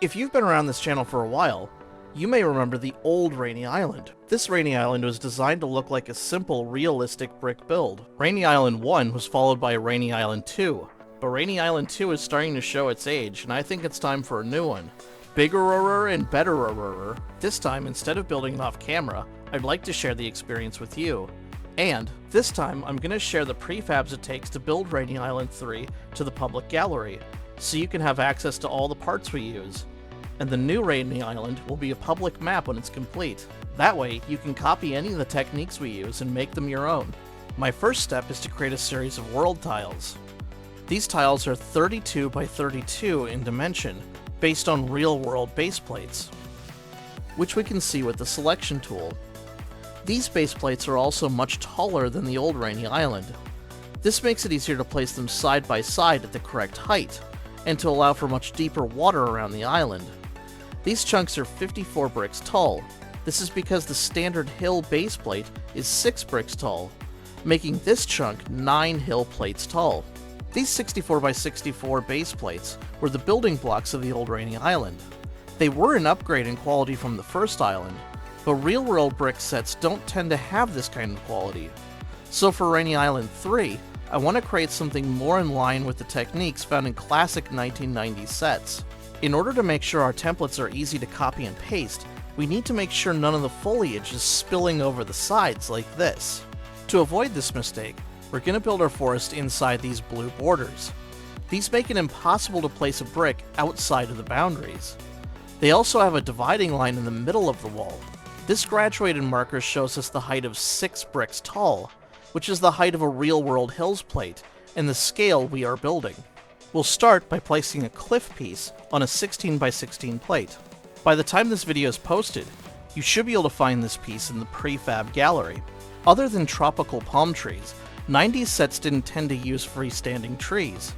If you've been around this channel for a while, you may remember the old Rainy Island. This Rainy Island was designed to look like a simple, realistic brick build. Rainy Island 1 was followed by Rainy Island 2, but Rainy Island 2 is starting to show its age, and I think it's time for a new one. Bigger and better. This time, instead of building it off camera, I'd like to share the experience with you. And this time, I'm going to share the prefabs it takes to build Rainy Island 3 to the public gallery, so you can have access to all the parts we use. And the new Rainy Island will be a public map when it's complete. That way, you can copy any of the techniques we use and make them your own. My first step is to create a series of world tiles. These tiles are 32 by 32 in dimension, based on real-world base plates, which we can see with the selection tool. These base plates are also much taller than the old Rainy Island. This makes it easier to place them side by side at the correct height, and to allow for much deeper water around the island. These chunks are 54 bricks tall. This is because the standard hill base plate is 6 bricks tall, making this chunk 9 hill plates tall. These 64 by 64 base plates were the building blocks of the old Rainy Island. They were an upgrade in quality from the first island, but real-world brick sets don't tend to have this kind of quality. So for Rainy Island 3, I want to create something more in line with the techniques found in classic 1990s sets. In order to make sure our templates are easy to copy and paste, we need to make sure none of the foliage is spilling over the sides like this. To avoid this mistake, we're going to build our forest inside these blue borders. These make it impossible to place a brick outside of the boundaries. They also have a dividing line in the middle of the wall. This graduated marker shows us the height of 6 bricks tall, which is the height of a real-world hills plate, and the scale we are building. We'll start by placing a cliff piece on a 16 by 16 plate. By the time this video is posted, you should be able to find this piece in the prefab gallery. Other than tropical palm trees, 90s sets didn't tend to use freestanding trees.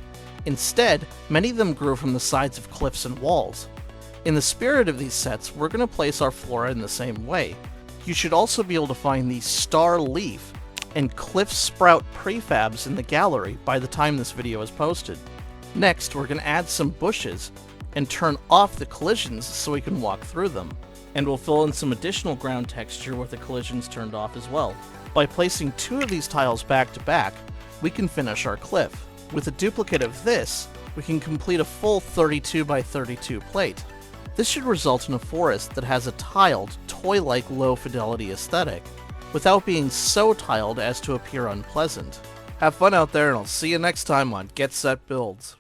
Instead, many of them grew from the sides of cliffs and walls. In the spirit of these sets, we're going to place our flora in the same way. You should also be able to find these star leaf and cliff sprout prefabs in the gallery by the time this video is posted. Next, we're going to add some bushes and turn off the collisions so we can walk through them. And we'll fill in some additional ground texture with the collisions turned off as well. By placing 2 of these tiles back to back, we can finish our cliff. With a duplicate of this, we can complete a full 32 by 32 plate. This should result in a forest that has a tiled, toy-like low-fidelity aesthetic, without being so tiled as to appear unpleasant. Have fun out there, and I'll see you next time on Get Set Builds.